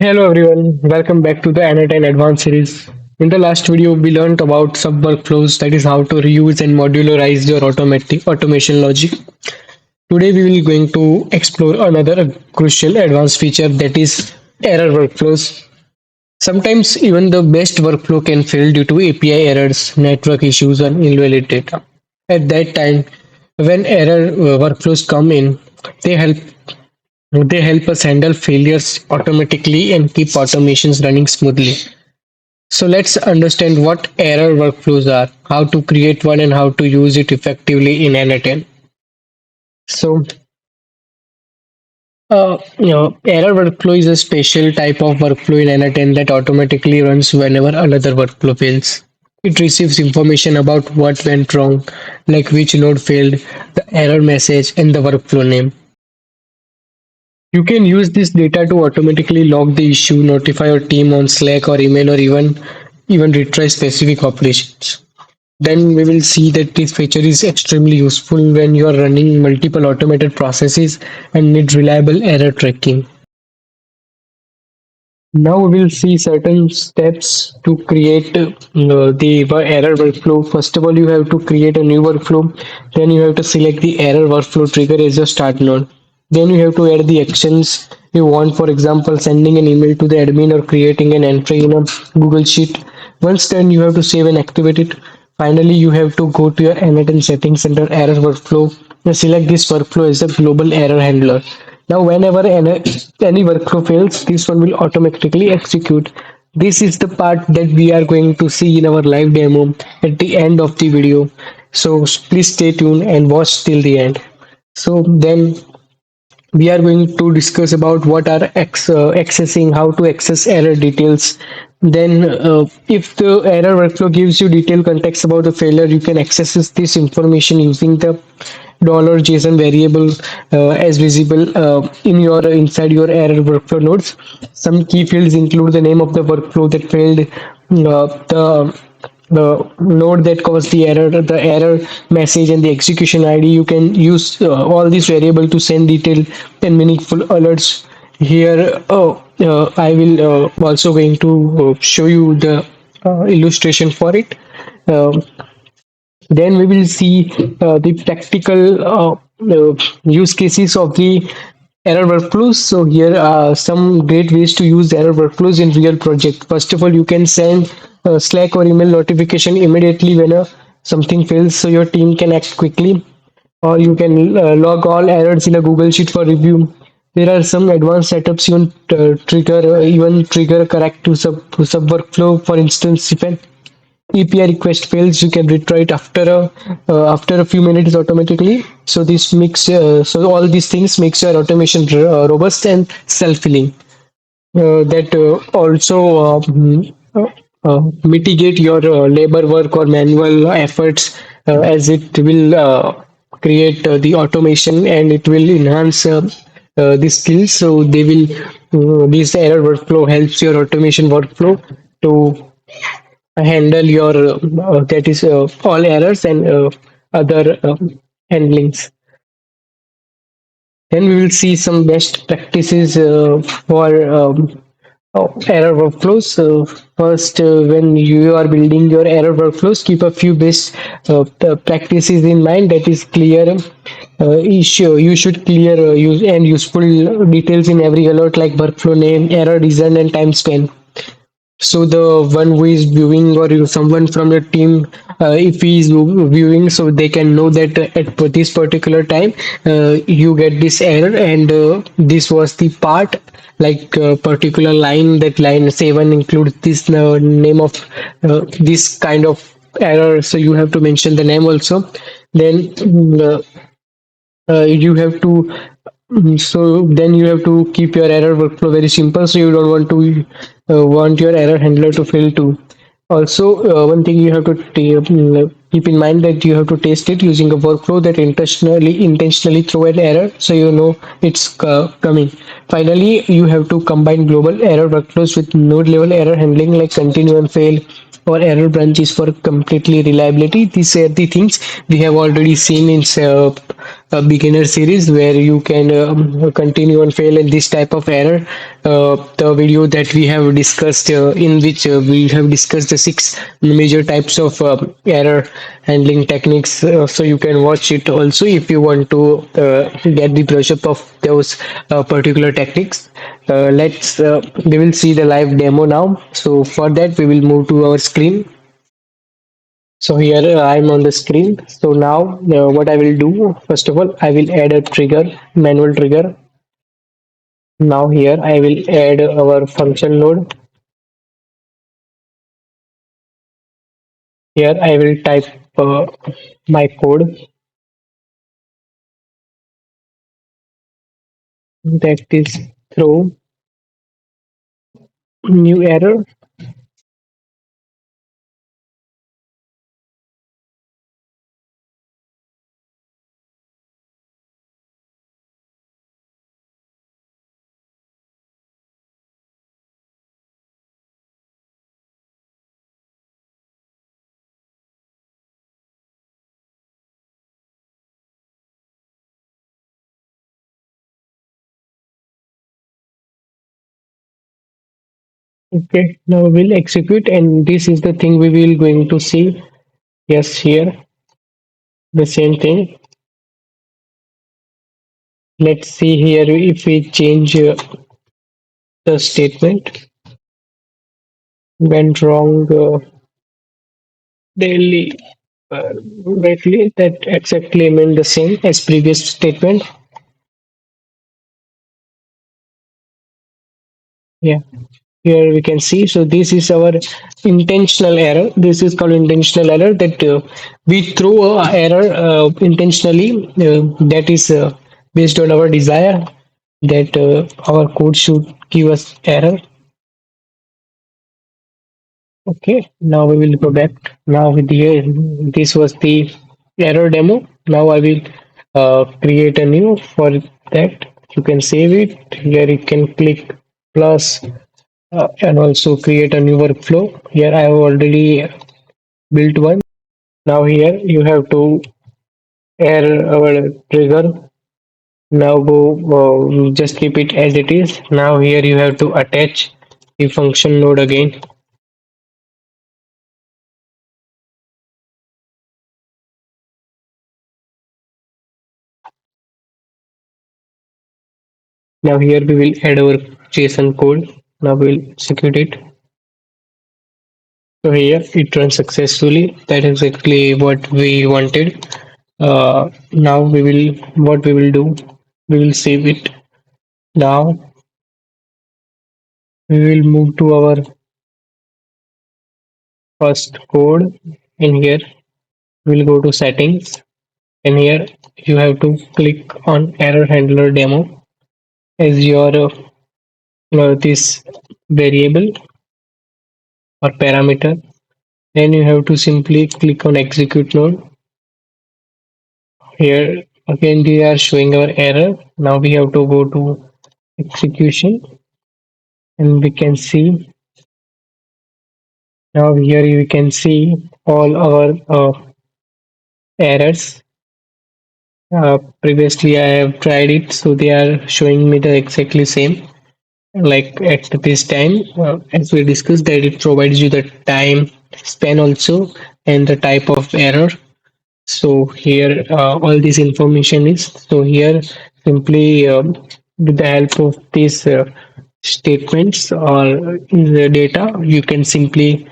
Hello everyone, welcome back to the n8n Advanced series. In the last video, we learned about sub workflows, that is how to reuse and modularize your automatic automation logic. Today, we will going to explore another crucial advanced feature, that is error workflows. Sometimes even the best workflow can fail due to API errors, network issues, or invalid data. At that time, when error workflows come in, they help they help us handle failures automatically and keep automations running smoothly. So let's understand what error workflows are, how to create one, and how to use it effectively in n8n. So, error workflow is a special type of workflow in n8n that automatically runs whenever another workflow fails. It receives information about what went wrong, like which node failed, the error message, and the workflow name. You can use this data to automatically log the issue, notify your team on Slack or email, or even retry specific operations. Then we will see that this feature is extremely useful when you are running multiple automated processes and need reliable error tracking. Now we will see certain steps to create the error workflow. First of all, you have to create a new workflow. Then you have to select the error workflow trigger as your start node. Then you have to add the actions you want. For example, sending an email to the admin or creating an entry in a Google Sheet. Once done, you have to save and activate it. Finally, you have to go to your n8n settings under error workflow and select this workflow as a global error handler. Now, whenever any workflow fails, this one will automatically execute. This is the part that we are going to see in our live demo at the end of the video. So please stay tuned and watch till the end. So then we are going to discuss about what are accessing, how to access error details. Then if the error workflow gives you detailed context about the failure, you can access this information using the $json variable as visible in your inside your error workflow nodes. Some key fields include the name of the workflow that failed, the node that caused the error message, and the execution ID. You can use all these variable to send detailed and meaningful alerts. Here, I will also going to show you the illustration for it. Um then we will see the practical use cases of the error workflows. So here are some great ways to use error workflows in real project. First of all, you can send Slack or email notification immediately when something fails, so your team can act quickly. Or you can log all errors in a Google Sheet for review. There are some advanced setups even trigger correct to sub workflow. For instance, if an API request fails, you can retry it after a few minutes automatically. So this makes all these things makes your automation robust and self-healing. That also mitigate your labor work or manual efforts, as it will create the automation and it will enhance the skills. So they will this error workflow helps your automation workflow to handle your that is all errors and other handlings. Then we will see some best practices for error workflows. So first, when you are building your error workflows, keep a few best practices in mind. That is clear issue. You should clear use and useful details in every alert, like workflow name, error reason, and time span. So the one who is viewing, or someone from the team, if he is viewing, so they can know that at this particular time you get this error, and this was the part, like particular line, that line 7 includes this name of this kind of error, so you have to mention the name also. Then you have to so then you have to keep your error workflow very simple, so you don't want your error handler to fail too. Also, one thing you have to keep in mind, that you have to test it using a workflow that intentionally throw an error, so you know it's coming. Finally, you have to combine global error workflows with node level error handling, like continue and fail or error branches, for completely reliability. These are the things we have already seen in a beginner series where you can continue and fail in this type of error. The video that we have discussed, in which we have discussed the six major types of error handling techniques, so you can watch it also if you want to get the brush up of those particular techniques. We will see the live demo now. So for that, we will move to our screen. So here I'm on the screen. So now what I will do, first of all, I will add a trigger, manual trigger. Now here I will add our function node. Here I will type my code, that is throw new error. Okay, now we'll execute, and this is the thing we will going to see. Yes, here the same thing. Let's see here if we change the statement went wrong daily rightly, that exactly mean the same as previous statement. Yeah, here we can see. So this is our intentional error. This is called intentional error, that we throw a error intentionally, that is based on our desire that our code should give us error. Okay, now we will go back. Now with the this was the error demo. Now I will create a new for that. You can save it. Here you can click plus and also create a new workflow. Here I have already built one. Now here you have to add our trigger. Now go just keep it as it is. Now here you have to attach the function node again. Now here we will add our JSON code. Now we'll execute it. So here it runs successfully. That is exactly what we wanted. Now what we will do, we will save it. Now we will move to our first code. In here we'll go to settings, and here you have to click on error handler demo as your this variable or parameter. Then you have to simply click on execute node. Here again they are showing our error. Now we have to go to execution, and we can see now here you can see all our errors. Previously I have tried it, so they are showing me the exactly same. Like at this time, as we discussed, that it provides you the time span also and the type of error. So here all this information is. So here simply with the help of these statements or the data, you can simply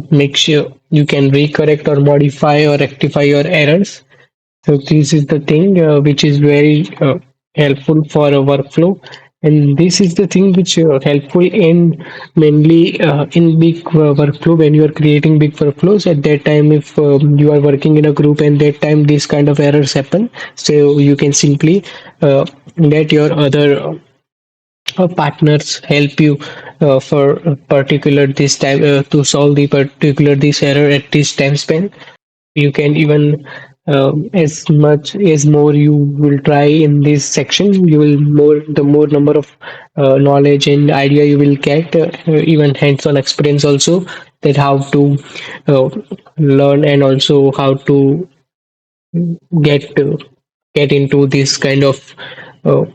make sure you can recorrect or modify or rectify your errors. So this is the thing which is very helpful for a workflow, and this is the thing which helpful in mainly in big workflow. When you are creating big workflows, at that time if you are working in a group and that time this kind of errors happen, so you can simply let your other partners help you for particular this time to solve the particular this error at this time span. You can even as much as more you will try in this section, you will more the more number of knowledge and idea you will get, even hands-on experience also, that how to uh, learn and also how to get get into this kind of uh,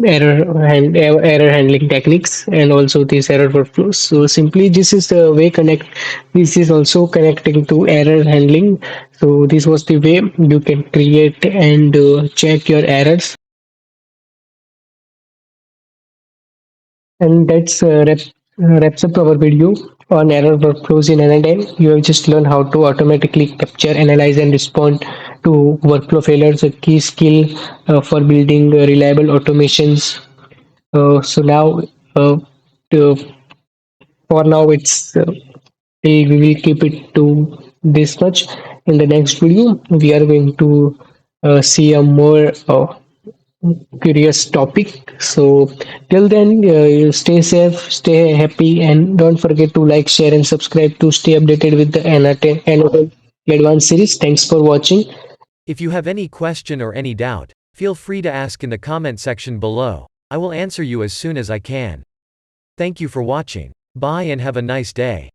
error handling techniques and also these error workflows. So simply this is the way connect. This is also connecting to error handling. So this was the way you can create and check your errors. And that's wraps up our video on error workflows in n8n. You have just learned how to automatically capture, analyze, and respond to workflow failures, a key skill for building reliable automations. So now, to, for now, we will keep it to this much. In the next video, we are going to see a more curious topic. So till then, you stay safe, stay happy, and don't forget to like, share, and subscribe to stay updated with the n8n Advanced series. Thanks for watching. If you have any question or any doubt, feel free to ask in the comment section below. I will answer you as soon as I can. Thank you for watching. Bye and have a nice day.